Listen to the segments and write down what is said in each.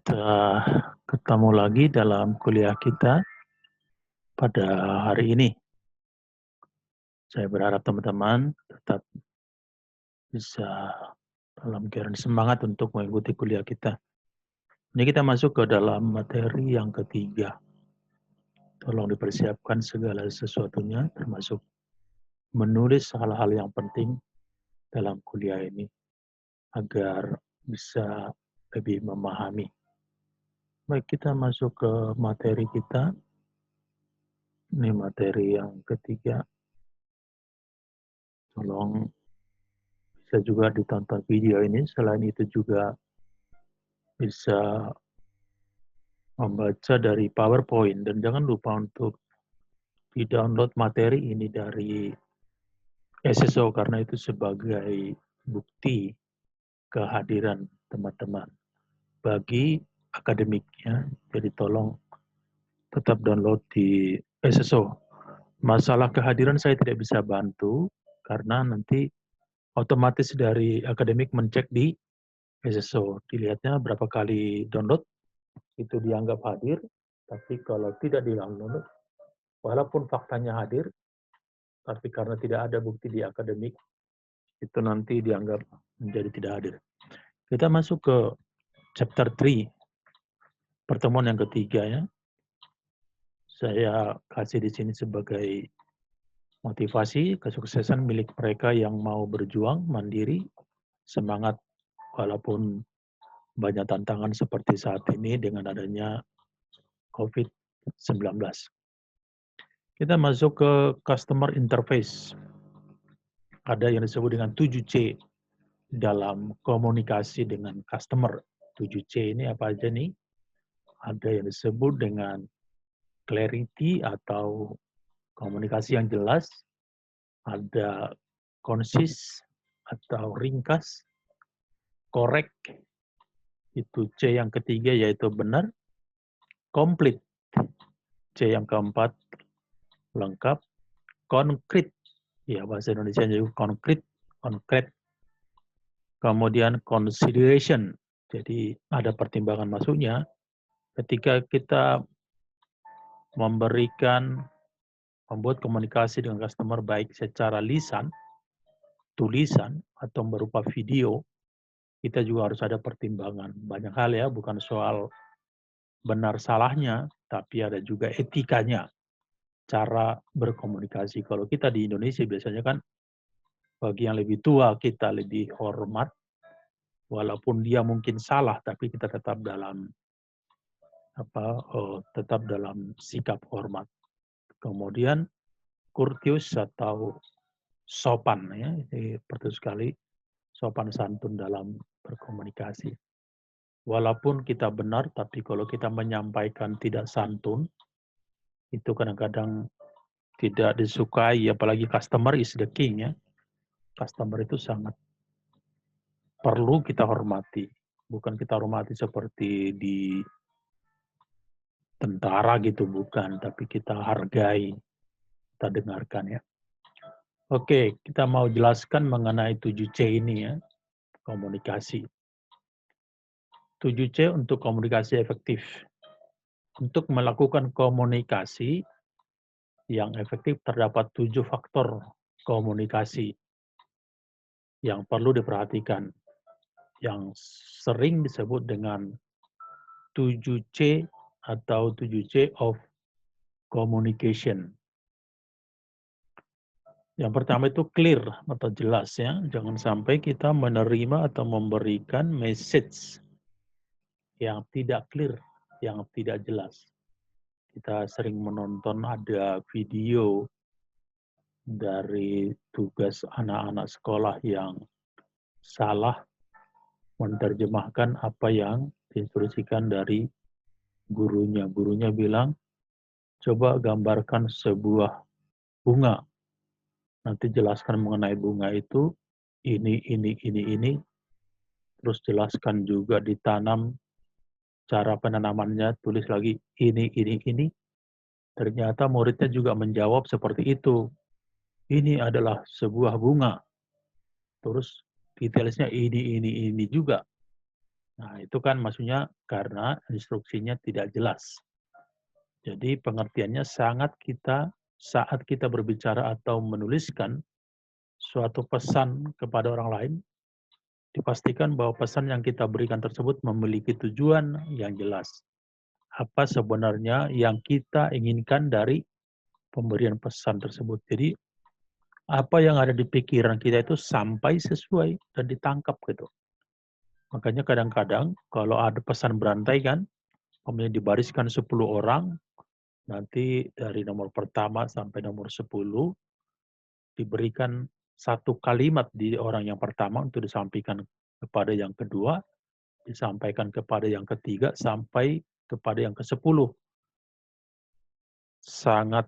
Kita ketemu lagi dalam kuliah kita pada hari ini. Saya berharap teman-teman tetap bisa dalam keadaan semangat untuk mengikuti kuliah kita. Ini kita masuk ke dalam materi yang ketiga. Tolong dipersiapkan segala sesuatunya, termasuk menulis hal-hal yang penting dalam kuliah ini, agar bisa lebih memahami. Baik, kita masuk ke materi kita. Ini materi yang ketiga. Tolong bisa juga ditonton video ini. Selain itu juga bisa membaca dari PowerPoint. Dan jangan lupa untuk di-download materi ini dari SSO karena itu sebagai bukti kehadiran teman-teman bagi akademiknya. Jadi tolong tetap download di SSO. Masalah kehadiran saya tidak bisa bantu karena nanti otomatis dari akademik mencek di SSO. Dilihatnya berapa kali download, itu dianggap hadir, tapi kalau tidak di-download, walaupun faktanya hadir, tapi karena tidak ada bukti di akademik, itu nanti dianggap menjadi tidak hadir. Kita masuk ke chapter 3, pertemuan yang ketiga ya. Saya kasih di sini sebagai motivasi kesuksesan milik mereka yang mau berjuang mandiri, semangat walaupun banyak tantangan seperti saat ini dengan adanya COVID-19. Kita masuk ke customer interface. Ada yang disebut dengan 7C dalam komunikasi dengan customer. 7C ini apa aja nih? Ada yang disebut dengan clarity atau komunikasi yang jelas, ada konsis atau ringkas, correct, itu C yang ketiga yaitu benar, complete, C yang keempat lengkap, konkret, ya bahasa Indonesia juga konkret, kemudian consideration, jadi ada pertimbangan masuknya ketika kita membuat komunikasi dengan customer baik secara lisan, tulisan, atau berupa video, kita juga harus ada pertimbangan. Banyak hal ya, bukan soal benar salahnya, tapi ada juga etikanya, cara berkomunikasi. Kalau kita di Indonesia biasanya kan, bagi yang lebih tua kita lebih hormat, walaupun dia mungkin salah, tapi kita tetap dalam sikap hormat. Kemudian courteous atau sopan ya, ini penting sekali, sopan santun dalam berkomunikasi. Walaupun kita benar, tapi kalau kita menyampaikan tidak santun, itu kadang-kadang tidak disukai, apalagi customer is the king ya. Customer itu sangat perlu kita hormati. Bukan kita hormati seperti di tentara gitu, bukan. Tapi kita hargai, kita dengarkan ya. Oke, kita mau jelaskan mengenai 7C ini ya, komunikasi. 7C untuk komunikasi efektif. Untuk melakukan komunikasi yang efektif terdapat 7 faktor komunikasi yang perlu diperhatikan, yang sering disebut dengan 7C atau 7C of communication. Yang pertama itu clear atau jelas ya, jangan sampai kita menerima atau memberikan message yang tidak clear, yang tidak jelas. Kita sering menonton ada video dari tugas anak-anak sekolah yang salah menerjemahkan apa yang diinstruksikan dari gurunya. Gurunya bilang, coba gambarkan sebuah bunga. Nanti jelaskan mengenai bunga itu, ini. Terus jelaskan juga ditanam, cara penanamannya, tulis lagi ini. Ternyata muridnya juga menjawab seperti itu. Ini adalah sebuah bunga. Terus detailnya ini juga. Nah, itu kan maksudnya karena instruksinya tidak jelas. Jadi pengertiannya saat kita berbicara atau menuliskan suatu pesan kepada orang lain, dipastikan bahwa pesan yang kita berikan tersebut memiliki tujuan yang jelas. Apa sebenarnya yang kita inginkan dari pemberian pesan tersebut. Jadi apa yang ada di pikiran kita itu sampai sesuai dan ditangkap gitu. Makanya kadang-kadang kalau ada pesan berantai kan, kemudian dibariskan 10 orang, nanti dari nomor pertama sampai nomor 10 diberikan satu kalimat di orang yang pertama untuk disampaikan kepada yang kedua, disampaikan kepada yang ketiga, sampai kepada yang ke-10. Sangat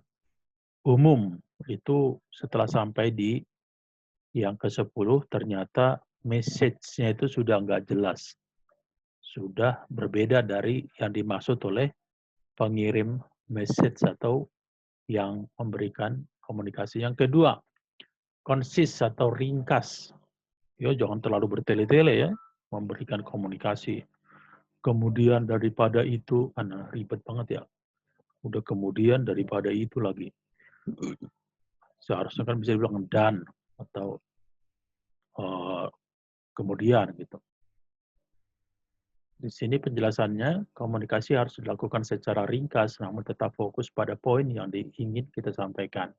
umum itu setelah sampai di yang ke-10 ternyata message-nya itu sudah nggak jelas. Sudah berbeda dari yang dimaksud oleh pengirim message atau yang memberikan komunikasi. Yang kedua, konsis atau ringkas. Ya, jangan terlalu bertele-tele ya, memberikan komunikasi. Kemudian daripada itu, karena ribet banget ya. Udah kemudian daripada itu lagi. Seharusnya kan bisa dibilang dan atau kemudian gitu. Di sini penjelasannya, komunikasi harus dilakukan secara ringkas, namun tetap fokus pada poin yang ingin kita sampaikan.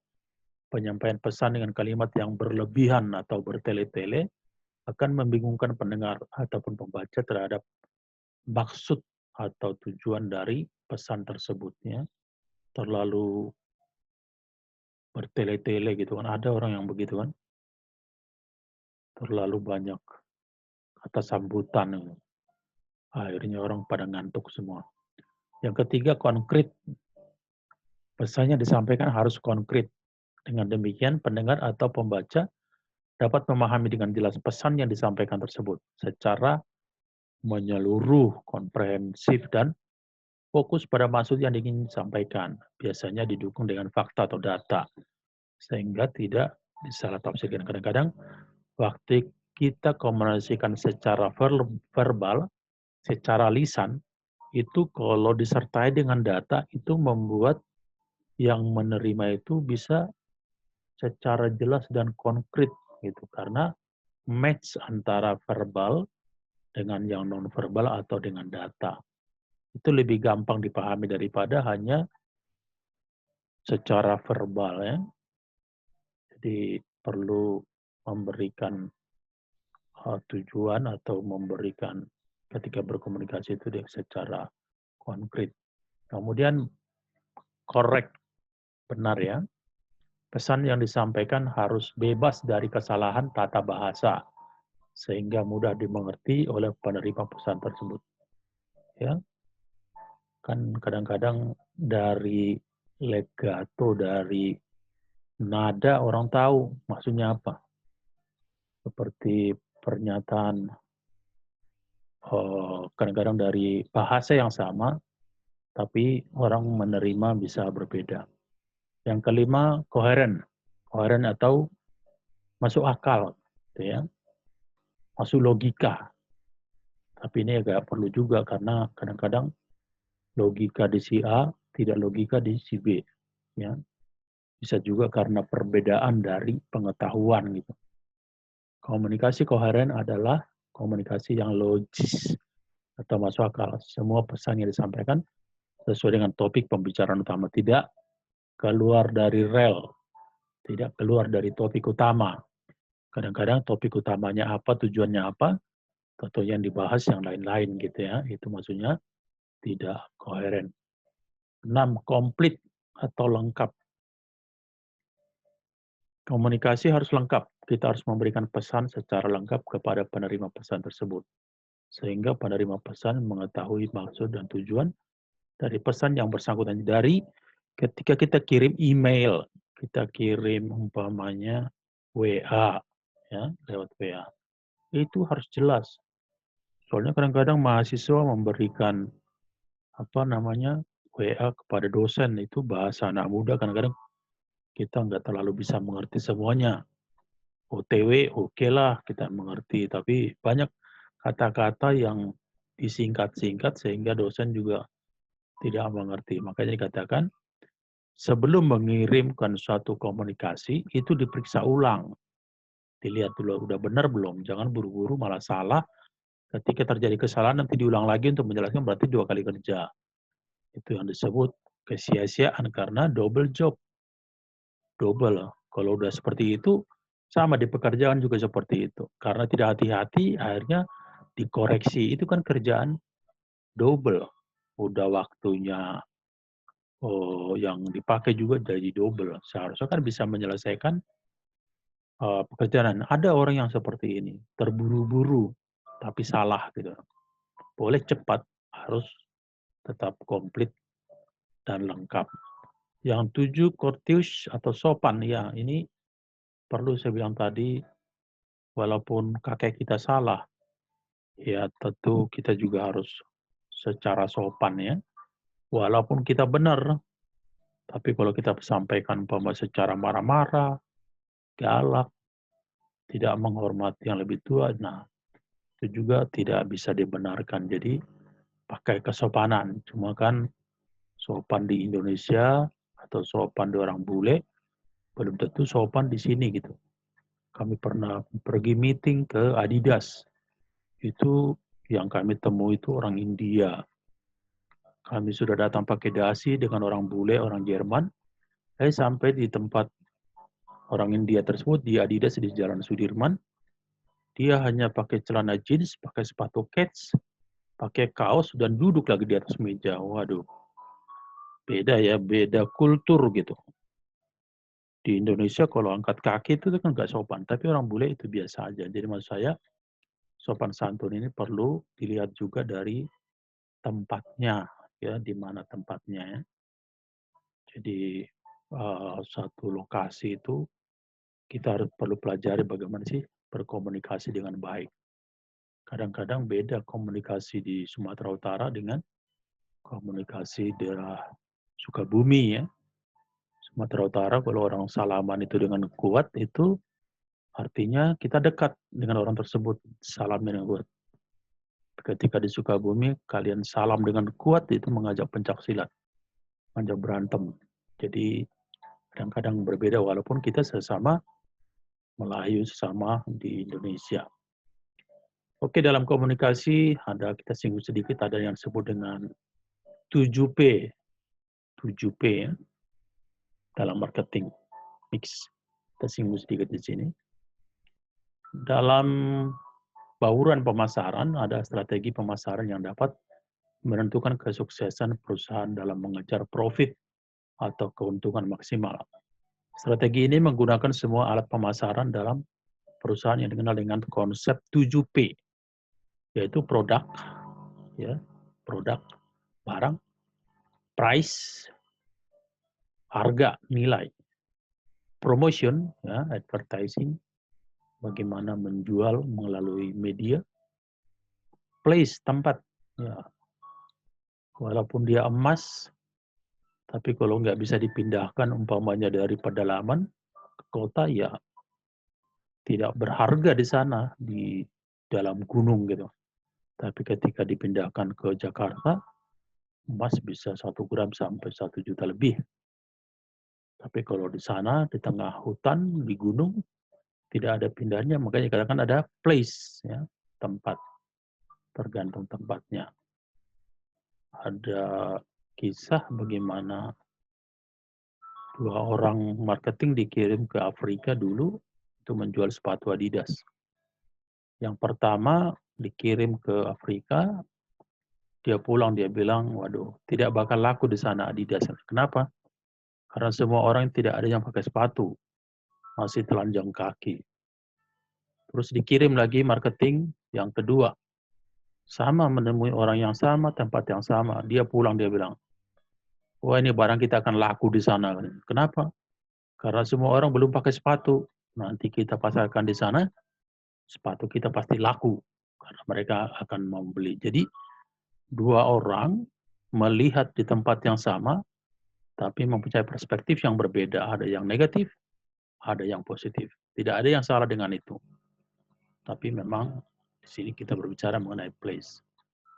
Penyampaian pesan dengan kalimat yang berlebihan atau bertele-tele akan membingungkan pendengar ataupun pembaca terhadap maksud atau tujuan dari pesan tersebutnya. Terlalu bertele-tele gitu kan. Ada orang yang begitu kan. Terlalu banyak kata sambutan. Akhirnya orang pada ngantuk semua. Yang ketiga, konkret. Pesannya disampaikan harus konkret. Dengan demikian, pendengar atau pembaca dapat memahami dengan jelas pesan yang disampaikan tersebut secara menyeluruh, komprehensif, dan fokus pada maksud yang ingin disampaikan. Biasanya didukung dengan fakta atau data, sehingga tidak disalah tafsirkan. Kadang-kadang, waktu kita komunikasikan secara verbal, secara lisan, itu kalau disertai dengan data, itu membuat yang menerima itu bisa secara jelas dan konkret gitu karena match antara verbal dengan yang non verbal atau dengan data itu lebih gampang dipahami daripada hanya secara verbal ya. Jadi perlu memberikan tujuan atau memberikan ketika berkomunikasi itu secara konkret. Kemudian correct, benar ya. Pesan yang disampaikan harus bebas dari kesalahan tata bahasa sehingga mudah dimengerti oleh penerima pesan tersebut. Ya, kan kadang-kadang dari legato, dari nada orang tahu maksudnya apa. Seperti pernyataan kadang-kadang dari bahasa yang sama, tapi orang menerima bisa berbeda. Yang kelima, koheren. Koheren atau masuk akal, gitu ya. Masuk logika. Tapi ini agak perlu juga karena kadang-kadang logika di si A tidak logika di si B. Ya. Bisa juga karena perbedaan dari pengetahuan gitu. Komunikasi koheren adalah komunikasi yang logis atau masuk akal. Semua pesan yang disampaikan sesuai dengan topik pembicaraan utama. Tidak keluar dari rel. Tidak keluar dari topik utama. Kadang-kadang topik utamanya apa, tujuannya apa, atau yang dibahas yang lain-lain gitu ya. Itu maksudnya tidak koheren. 6. Komplit atau lengkap. Komunikasi harus lengkap. Kita harus memberikan pesan secara lengkap kepada penerima pesan tersebut. Sehingga penerima pesan mengetahui maksud dan tujuan dari pesan yang bersangkutan. Dari ketika kita kirim email, kita kirim umpamanya WA, ya, lewat WA. Itu harus jelas. Soalnya kadang-kadang mahasiswa memberikan WA kepada dosen itu bahasa anak muda kadang-kadang kita nggak terlalu bisa mengerti semuanya. OTW oke lah kita mengerti, tapi banyak kata-kata yang disingkat-singkat sehingga dosen juga tidak mengerti. Makanya dikatakan sebelum mengirimkan suatu komunikasi itu diperiksa ulang. Dilihat dulu udah benar belum. Jangan buru-buru malah salah. Ketika terjadi kesalahan nanti diulang lagi untuk menjelaskan berarti 2 kali kerja. Itu yang disebut kesia-siaan karena double job. Double. Kalau udah seperti itu sama di pekerjaan juga seperti itu. Karena tidak hati-hati akhirnya dikoreksi. Itu kan kerjaan double. Udah waktunya yang dipakai juga jadi double. Seharusnya kan bisa menyelesaikan pekerjaan. Ada orang yang seperti ini, terburu-buru tapi salah gitu. Boleh cepat, harus tetap komplit dan lengkap. Yang 7 courteous atau sopan, ya ini perlu saya bilang tadi, walaupun kakek kita salah, ya tentu kita juga harus secara sopan ya. Walaupun kita benar, tapi kalau kita sampaikan umpama secara marah-marah, galak, tidak menghormati yang lebih tua, nah itu juga tidak bisa dibenarkan. Jadi pakai kesopanan. Cuma kan sopan di Indonesia atau sopan di orang bule belum tentu sopan di sini gitu. Kami pernah pergi meeting ke Adidas. Itu yang kami temui itu orang India. Kami sudah datang pakai dasi dengan orang bule, orang Jerman. Sampai di tempat orang India tersebut di Adidas di Jalan Sudirman. Dia hanya pakai celana jeans, pakai sepatu kets, pakai kaos dan duduk lagi di atas meja. Waduh, beda ya, beda kultur gitu. Di Indonesia kalau angkat kaki itu kan nggak sopan, tapi orang bule itu biasa aja. Jadi maksud saya, sopan santun ini perlu dilihat juga dari tempatnya, ya di mana tempatnya ya. Jadi satu lokasi itu kita harus perlu pelajari bagaimana sih berkomunikasi dengan baik. Kadang-kadang beda komunikasi di Sumatera Utara dengan komunikasi daerah Sukabumi ya. Sumatera Utara kalau orang salaman itu dengan kuat itu artinya kita dekat dengan orang tersebut, salam dengan kuat. Ketika di Sukabumi kalian salam dengan kuat itu mengajak pencak silat, mengajak berantem. Jadi kadang-kadang berbeda walaupun kita sesama Melayu, sesama di Indonesia. Oke, dalam komunikasi ada kita singgung sedikit ada yang disebut dengan 7P. 7P ya, dalam marketing mix. Kita singgung sedikit di sini. Dalam bauran pemasaran ada strategi pemasaran yang dapat menentukan kesuksesan perusahaan dalam mengejar profit atau keuntungan maksimal. Strategi ini menggunakan semua alat pemasaran dalam perusahaan yang dikenal dengan konsep 7P, yaitu produk, ya, produk, barang, price, harga, nilai, promotion, ya, advertising, bagaimana menjual melalui media, place, tempat, ya, walaupun dia emas, tapi kalau nggak bisa dipindahkan umpamanya dari pedalaman ke kota, ya tidak berharga di sana, di dalam gunung gitu. Tapi ketika dipindahkan ke Jakarta, emas bisa 1 gram sampai 1 juta lebih. Tapi kalau di sana, di tengah hutan, di gunung, tidak ada pindahnya, makanya kadang-kadang ada place, ya, tempat, tergantung tempatnya. Ada kisah bagaimana 2 orang marketing dikirim ke Afrika dulu untuk menjual sepatu Adidas. Yang pertama dikirim ke Afrika, dia pulang dia bilang, waduh, tidak bakal laku di sana Adidas. Kenapa? Karena semua orang tidak ada yang pakai sepatu, masih telanjang kaki. Terus dikirim lagi marketing yang kedua, sama menemui orang yang sama, tempat yang sama. Dia pulang dia bilang, wah ini barang kita akan laku di sana. Kenapa? Karena semua orang belum pakai sepatu. Nanti kita pasarkan di sana, sepatu kita pasti laku. Karena mereka akan membeli. Jadi 2 orang melihat di tempat yang sama, tapi mempunyai perspektif yang berbeda. Ada yang negatif, ada yang positif. Tidak ada yang salah dengan itu. Tapi memang di sini kita berbicara mengenai place.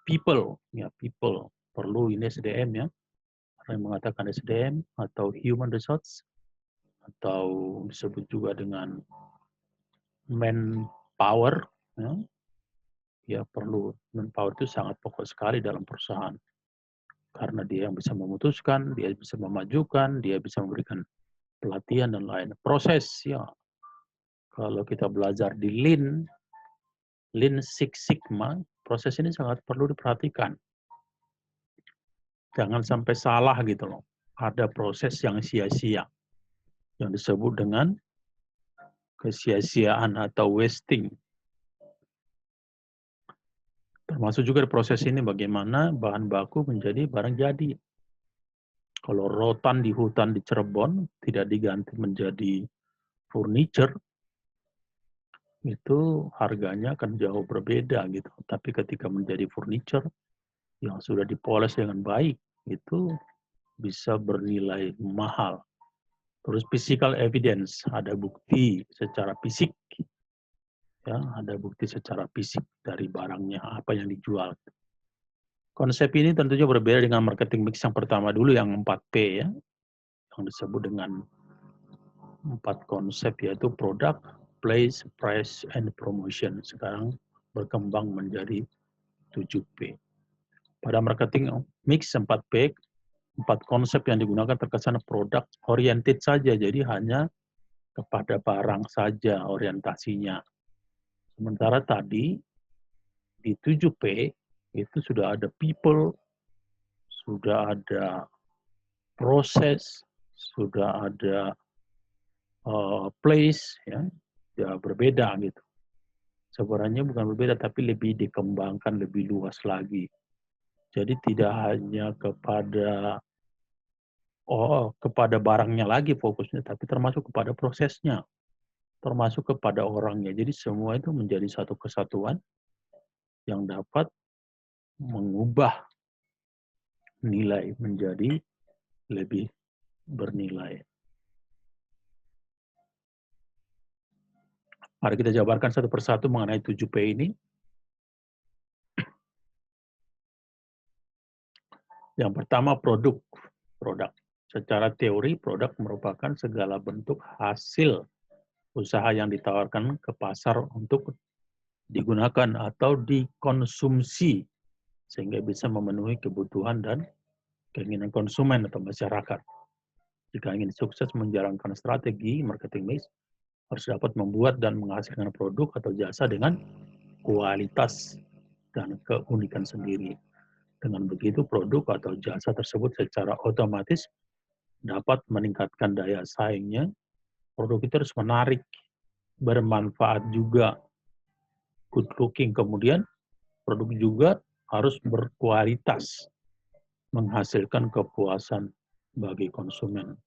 people, ya people. Perlu ini SDM ya. Ada yang mengatakan SDM atau human resource atau disebut juga dengan manpower. Ya, ya perlu manpower itu sangat pokok sekali dalam perusahaan. Karena dia yang bisa memutuskan, dia bisa memajukan, dia bisa memberikan pelatihan dan lain. Proses ya, kalau kita belajar di Lean Six Sigma, proses ini sangat perlu diperhatikan. Jangan sampai salah gitu loh. Ada proses yang sia-sia, yang disebut dengan kesia-siaan atau wasting. Termasuk juga di proses ini bagaimana bahan baku menjadi barang jadi. Kalau rotan di hutan di Cirebon tidak diganti menjadi furniture, itu harganya akan jauh berbeda gitu. Tapi ketika menjadi furniture yang sudah dipoles dengan baik, itu bisa bernilai mahal. Terus physical evidence, ada bukti secara fisik, ya, ada bukti secara fisik dari barangnya apa yang dijual. Konsep ini tentunya berbeda dengan marketing mix yang pertama dulu yang 4P ya, yang disebut dengan 4 konsep yaitu product, place, price, and promotion. Sekarang berkembang menjadi 7P. Pada marketing mix 4P, 4 konsep yang digunakan terkesan product oriented saja, jadi hanya kepada barang saja orientasinya. Sementara tadi di 7P itu sudah ada people, sudah ada proses, sudah ada place, ya, ya berbeda gitu. Sebenarnya bukan berbeda, tapi lebih dikembangkan lebih luas lagi. Jadi tidak hanya kepada barangnya lagi fokusnya, tapi termasuk kepada prosesnya, termasuk kepada orangnya. Jadi semua itu menjadi satu kesatuan yang dapat mengubah nilai menjadi lebih bernilai. Mari kita jabarkan satu persatu mengenai 7P ini. Yang pertama produk. Secara teori, produk merupakan segala bentuk hasil usaha yang ditawarkan ke pasar untuk digunakan atau dikonsumsi sehingga bisa memenuhi kebutuhan dan keinginan konsumen atau masyarakat. Jika ingin sukses menjalankan strategi marketing mix, harus dapat membuat dan menghasilkan produk atau jasa dengan kualitas dan keunikan sendiri. Dengan begitu, produk atau jasa tersebut secara otomatis dapat meningkatkan daya saingnya. Produk itu harus menarik, bermanfaat juga, good looking. Kemudian produk juga harus berkualitas, menghasilkan kepuasan bagi konsumen.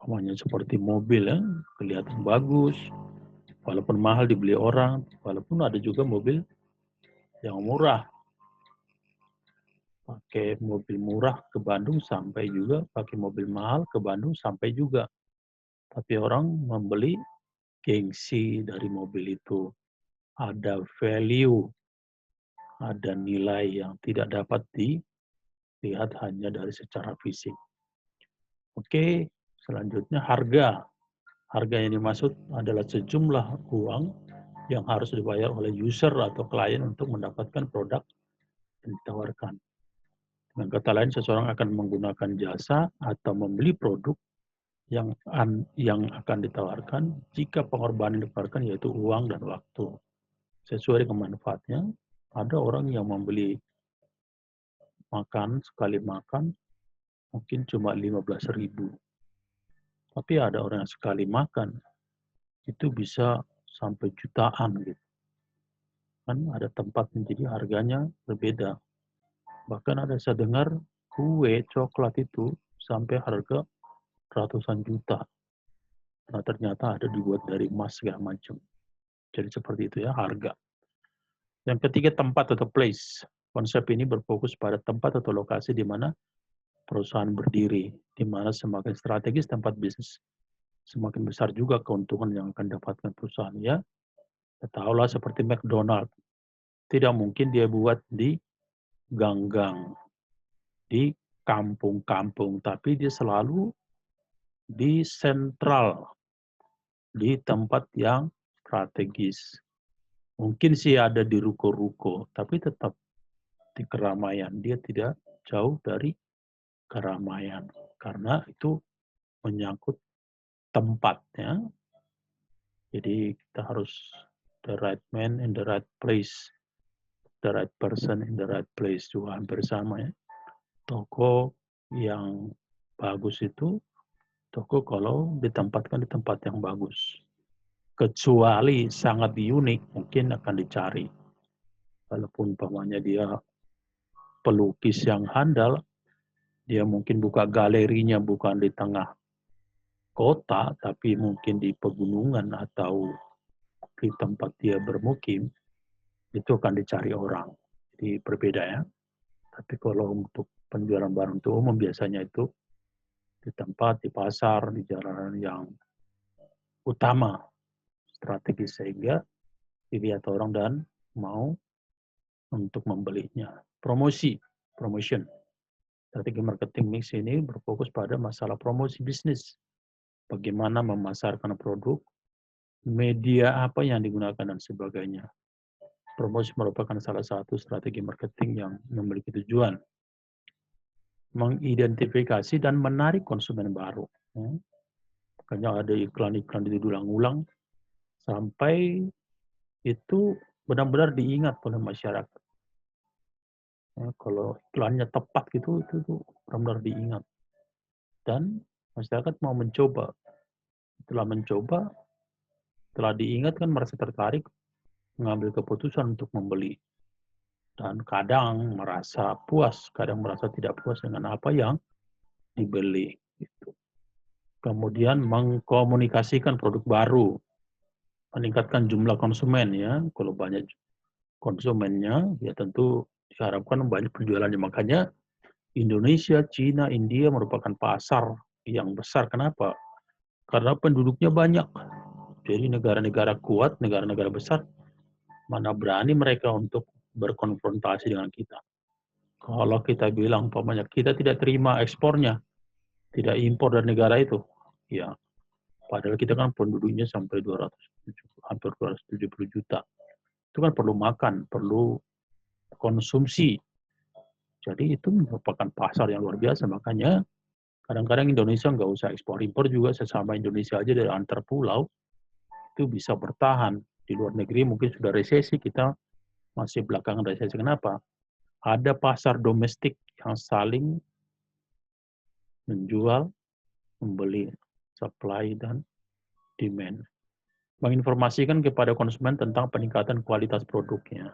Namanya seperti mobil ya, kelihatan bagus, walaupun mahal dibeli orang, walaupun ada juga mobil yang murah. Pakai mobil murah ke Bandung sampai juga, pakai mobil mahal ke Bandung sampai juga. Tapi orang membeli gengsi dari mobil itu. Ada value, ada nilai yang tidak dapat dilihat hanya dari secara fisik. Oke, selanjutnya harga. Harga yang dimaksud adalah sejumlah uang yang harus dibayar oleh user atau klien untuk mendapatkan produk yang ditawarkan. Dengan kata lain, seseorang akan menggunakan jasa atau membeli produk yang akan ditawarkan jika pengorbanan ditawarkan yaitu uang dan waktu. Sesuai dengan manfaatnya, ada orang yang membeli makan, sekali makan, mungkin cuma 15.000. Tapi ada orang yang sekali makan, itu bisa sampai jutaan gitu. Kan ada tempat menjadi harganya berbeda. Bahkan ada saya dengar kue coklat itu sampai harga ratusan juta. Nah ternyata ada dibuat dari emas segala macam. Jadi seperti itu ya harga. Yang ketiga tempat atau place. Konsep ini berfokus pada tempat atau lokasi di mana perusahaan berdiri. Di mana semakin strategis tempat bisnis, semakin besar juga keuntungan yang akan dapatkan perusahaan ya. Tahulah seperti McDonald. Tidak mungkin dia buat di gang-gang, di kampung-kampung, tapi dia selalu di sentral, di tempat yang strategis. Mungkin sih ada di ruko-ruko, tapi tetap di keramaian. Dia tidak jauh dari keramaian, karena itu menyangkut tempatnya. Jadi kita harus the right man in the right place, the right person in the right place, juga hampir sama ya. Toko yang bagus itu toko kalau ditempatkan di tempat yang bagus. Kecuali sangat unik, mungkin akan dicari. Walaupun umpamanya dia pelukis yang handal, dia mungkin buka galerinya bukan di tengah kota, tapi mungkin di pegunungan atau di tempat dia bermukim, itu akan dicari orang. Jadi berbeda ya. Tapi kalau untuk penjualan barang itu umum biasanya itu di tempat, di pasar, di jalanan yang utama, strategis sehingga dilihat orang dan mau untuk membelinya. Promotion. Strategi marketing mix ini berfokus pada masalah promosi bisnis. Bagaimana memasarkan produk, media apa yang digunakan, dan sebagainya. Promosi merupakan salah satu strategi marketing yang memiliki tujuan mengidentifikasi dan menarik konsumen baru. Makanya ada iklan-iklan itu diulang-ulang sampai itu benar-benar diingat oleh masyarakat. Kalau iklannya tepat gitu, itu benar-benar diingat. Dan masyarakat mau mencoba. Setelah diingat kan merasa tertarik, mengambil keputusan untuk membeli. Dan kadang merasa puas, kadang merasa tidak puas dengan apa yang dibeli. Gitu. Kemudian mengkomunikasikan produk baru, meningkatkan jumlah konsumen ya. Kalau banyak konsumennya, ya tentu diharapkan banyak penjualannya. Makanya Indonesia, Cina, India merupakan pasar yang besar. Kenapa? Karena penduduknya banyak. Jadi negara-negara kuat, negara-negara besar, mana berani mereka untuk berkonfrontasi dengan kita. Kalau kita bilang, umpamanya kita tidak terima ekspornya, tidak impor dari negara itu, ya padahal kita kan penduduknya sampai 270, hampir 270 juta. Itu kan perlu makan, perlu konsumsi. Jadi itu merupakan pasar yang luar biasa. Makanya kadang-kadang Indonesia nggak usah ekspor impor juga, sesama Indonesia aja dari antar pulau itu bisa bertahan. Di luar negeri mungkin sudah resesi, kita masih belakangan resesi. Kenapa? Ada pasar domestik yang saling menjual, membeli, supply dan demand. Menginformasikan kepada konsumen tentang peningkatan kualitas produknya.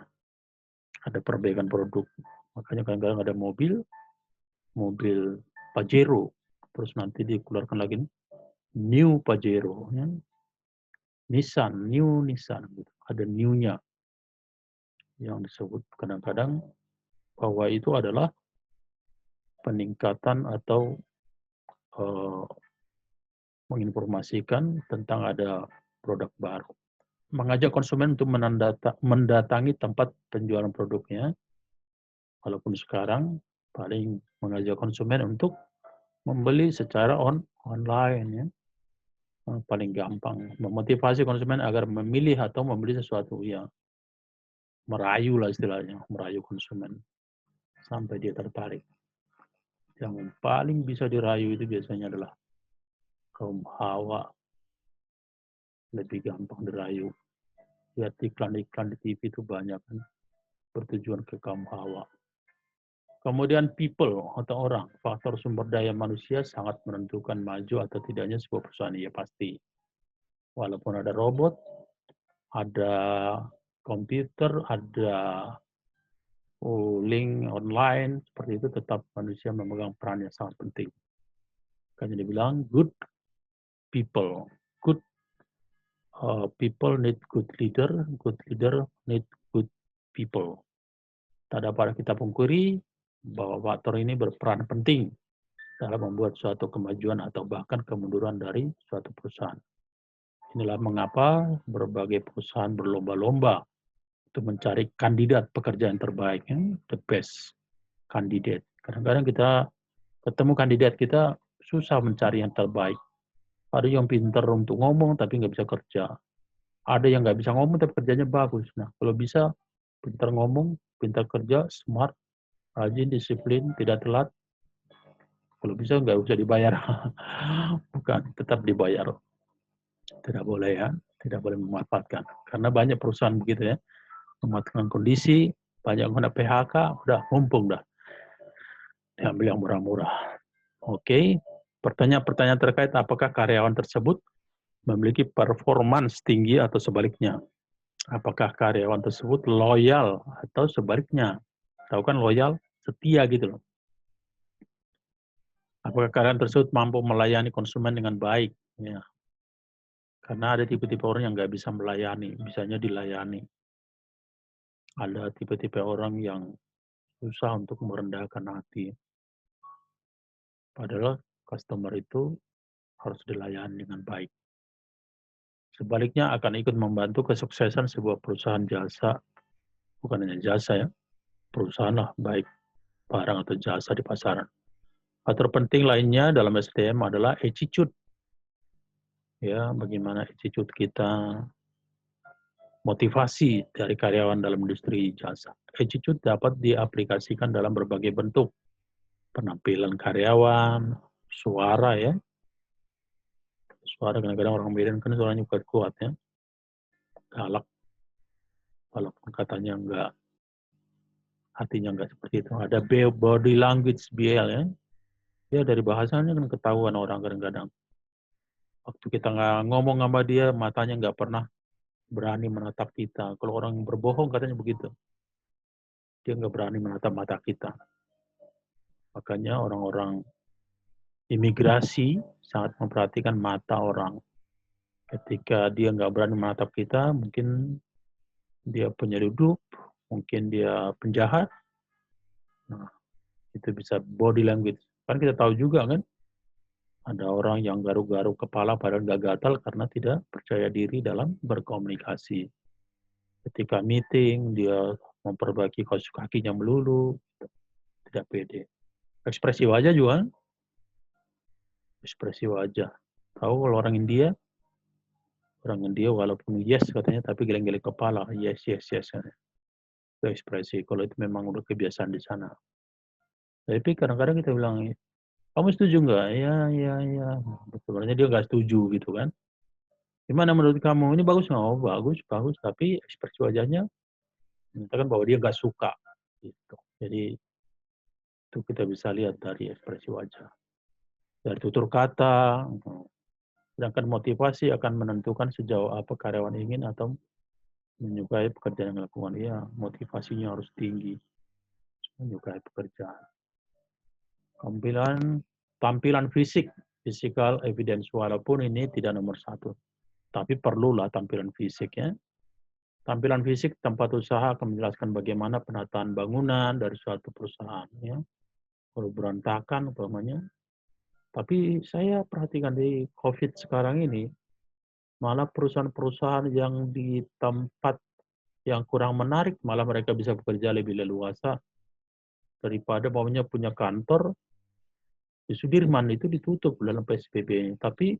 Ada perbaikan produk. Makanya kadang-kadang ada mobil Pajero, terus nanti dikeluarkan lagi New Pajero, ya. New Nissan, gitu. Ada new-nya yang disebut kadang-kadang bahwa itu adalah peningkatan atau menginformasikan tentang ada produk baru. Mengajak konsumen untuk mendatangi tempat penjualan produknya, walaupun sekarang paling mengajak konsumen untuk membeli secara online ya. Paling gampang memotivasi konsumen agar memilih atau membeli sesuatu yang merayu lah istilahnya, merayu konsumen sampai dia tertarik. Yang paling bisa dirayu itu biasanya adalah kaum hawa, lebih gampang dirayu. Lihat iklan-iklan di TV itu banyak kan, bertujuan ke kaum hawa. Kemudian people atau orang, faktor sumber daya manusia sangat menentukan maju atau tidaknya sebuah perusahaan. Ya pasti, walaupun ada robot, ada komputer, ada link online, seperti itu tetap manusia memegang peran yang sangat penting. Kan dibilang good people, good people need good leader need good people. Tak dapat kita pungkiri bahwa faktor ini berperan penting dalam membuat suatu kemajuan atau bahkan kemunduran dari suatu perusahaan. Inilah mengapa berbagai perusahaan berlomba-lomba untuk mencari kandidat pekerjaan terbaik, the best. kandidat. Kadang-kadang kita ketemu kandidat kita susah mencari yang terbaik. Ada yang pintar untuk ngomong tapi nggak bisa kerja. Ada yang nggak bisa ngomong tapi kerjanya bagus. Nah, kalau bisa pintar ngomong, pintar kerja, smart, rajin, disiplin, tidak telat. Kalau bisa nggak usah dibayar. Bukan, tetap dibayar. Tidak boleh ya, tidak boleh memanfaatkan. Karena banyak perusahaan begitu ya, memanfaatkan kondisi, banyak yang kena PHK, udah mumpung dah. Diambil yang murah-murah. Oke, pertanyaan-pertanyaan terkait apakah karyawan tersebut memiliki performance tinggi atau sebaliknya. Apakah karyawan tersebut loyal atau sebaliknya. Tahu kan loyal, setia gitu loh. Apakah karyawan tersebut mampu melayani konsumen dengan baik. Ya. Karena ada tipe-tipe orang yang nggak bisa melayani, bisanya dilayani. Ada tipe-tipe orang yang susah untuk merendahkan hati. Padahal customer itu harus dilayani dengan baik. Sebaliknya akan ikut membantu kesuksesan sebuah perusahaan jasa, bukan hanya jasa ya, perusahaan lah, baik barang atau jasa di pasaran. Faktor penting lainnya dalam SDM adalah attitude. Ya, bagaimana attitude kita, motivasi dari karyawan dalam industri jasa. Attitude dapat diaplikasikan dalam berbagai bentuk. Penampilan karyawan, suara ya. Suara kadang-kadang orang Medan kan suaranya kuat-kuat ya. Galak, walaupun katanya enggak, hatinya enggak seperti itu. Ada body language BL ya. Ya dari bahasanya kan ketahuan orang kadang-kadang. Waktu kita nggak ngomong sama dia, matanya nggak pernah berani menatap kita. Kalau orang yang berbohong katanya begitu. Dia nggak berani menatap mata kita. Makanya orang-orang imigrasi sangat memperhatikan mata orang. Ketika dia nggak berani menatap kita, mungkin dia penyelundup, mungkin dia penjahat. Nah, itu bisa body language. Kan kita tahu juga kan, ada orang yang garuk-garuk kepala padahal nggak gatal karena tidak percaya diri dalam berkomunikasi. Ketika meeting, dia memperbaiki kaos kakinya melulu, tidak pede. Ekspresi wajah juga, ekspresi wajah. Tahu kalau orang India walaupun yes katanya, tapi geleng-geleng kepala, yes, yes, yes. Itu ekspresi, kalau itu memang udah kebiasaan di sana. Tapi kadang-kadang kita bilang, kamu setuju nggak? Ya, ya, ya. Sebenarnya dia nggak setuju gitu kan. Gimana menurut kamu? Ini bagus nggak? Oh, bagus, bagus. Tapi ekspresi wajahnya menyatakan bahwa dia nggak suka. Gitu. Jadi itu kita bisa lihat dari ekspresi wajah. Dari tutur kata, sedangkan motivasi akan menentukan sejauh apa karyawan ingin atau menyukai pekerjaan yang dilakukan. Ya, motivasinya harus tinggi, menyukai pekerjaan. Tampilan fisik, physical evidence, walaupun ini tidak nomor satu. Tapi perlulah tampilan fisik ya. Tampilan fisik tempat usaha akan menjelaskan bagaimana penataan bangunan dari suatu perusahaan ya. Kalau berantakan umpamanya. Tapi saya perhatikan di COVID sekarang ini, malah perusahaan-perusahaan yang di tempat yang kurang menarik, malah mereka bisa bekerja lebih leluasa daripada maunya punya kantor di Sudirman itu ditutup dalam PSBB. Tapi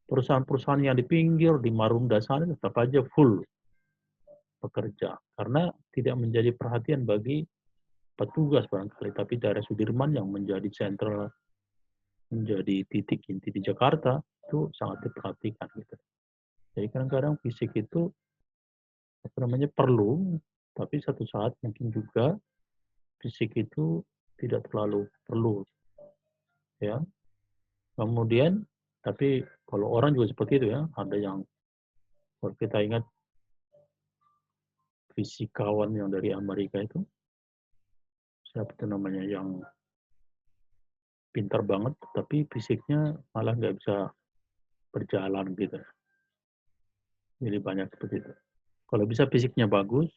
perusahaan-perusahaan yang di pinggir, di Marunda sana tetap aja full bekerja. Karena tidak menjadi perhatian bagi petugas barangkali. Tapi daerah Sudirman yang menjadi sentral, menjadi titik inti di Jakarta, itu sangat diperhatikan. Gitu. Jadi kadang-kadang fisik itu perlu, tapi satu saat mungkin juga fisik itu tidak terlalu perlu. Ya. Kemudian, tapi kalau orang juga seperti itu ya, ada yang kalau kita ingat fisikawan yang dari Amerika itu, siapa itu namanya, yang pintar banget, tapi fisiknya malah nggak bisa berjalan gitu. Jadi banyak seperti itu. Kalau bisa fisiknya bagus,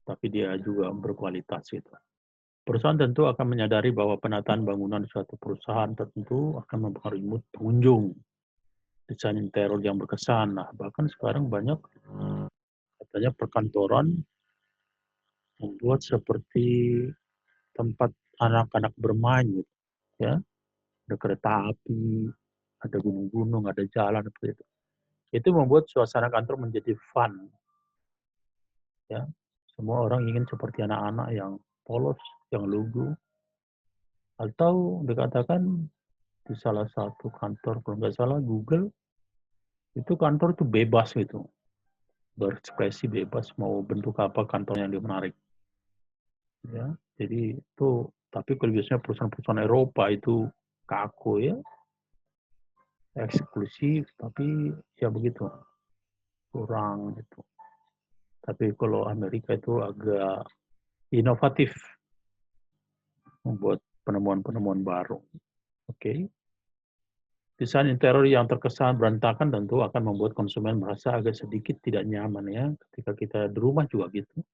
tapi dia juga berkualitas gitu. Perusahaan tentu akan menyadari bahwa penataan bangunan suatu perusahaan tertentu akan mempengaruhi mood pengunjung. Desain interior yang berkesan. Nah, bahkan sekarang banyak katanya perkantoran membuat seperti tempat anak-anak bermain gitu, ya. Ada kereta api, ada gunung-gunung, ada jalan seperti itu. Itu membuat suasana kantor menjadi fun, ya. Semua orang ingin seperti anak-anak yang polos, yang lugu, atau dikatakan di salah satu kantor, kalau nggak salah Google, itu kantor itu bebas gitu, berekspresi bebas, mau bentuk apa kantor yang menarik. Ya, jadi itu, tapi kalau biasanya perusahaan-perusahaan Eropa itu kaku ya, eksklusif, tapi ya begitu, kurang gitu. Tapi kalau Amerika itu agak inovatif, membuat penemuan-penemuan baru. Oke. Desain interior yang terkesan berantakan tentu akan membuat konsumen merasa agak sedikit tidak nyaman ya. Ketika kita di rumah juga gitu.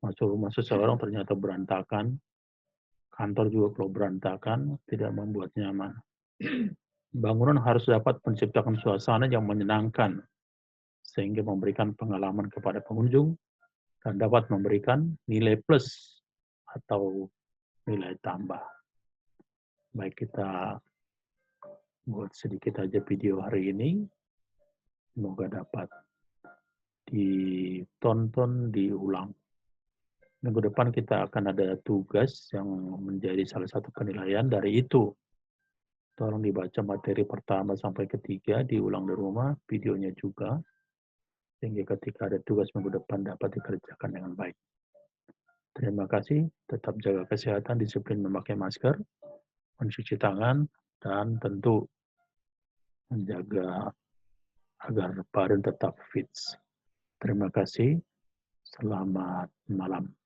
Masuk rumah seseorang ternyata berantakan, kantor juga kalau berantakan tidak membuat nyaman. Bangunan harus dapat menciptakan suasana yang menyenangkan sehingga memberikan pengalaman kepada pengunjung dan dapat memberikan nilai plus atau nilai tambah. Baik, kita buat sedikit aja video hari ini. Semoga dapat ditonton, diulang. Minggu depan kita akan ada tugas yang menjadi salah satu penilaian dari itu. Tolong dibaca materi pertama sampai ketiga, diulang di rumah, videonya juga. Sehingga ketika ada tugas minggu depan dapat dikerjakan dengan baik. Terima kasih, tetap jaga kesehatan, disiplin memakai masker, mencuci tangan, dan tentu menjaga agar badan tetap fit. Terima kasih, selamat malam.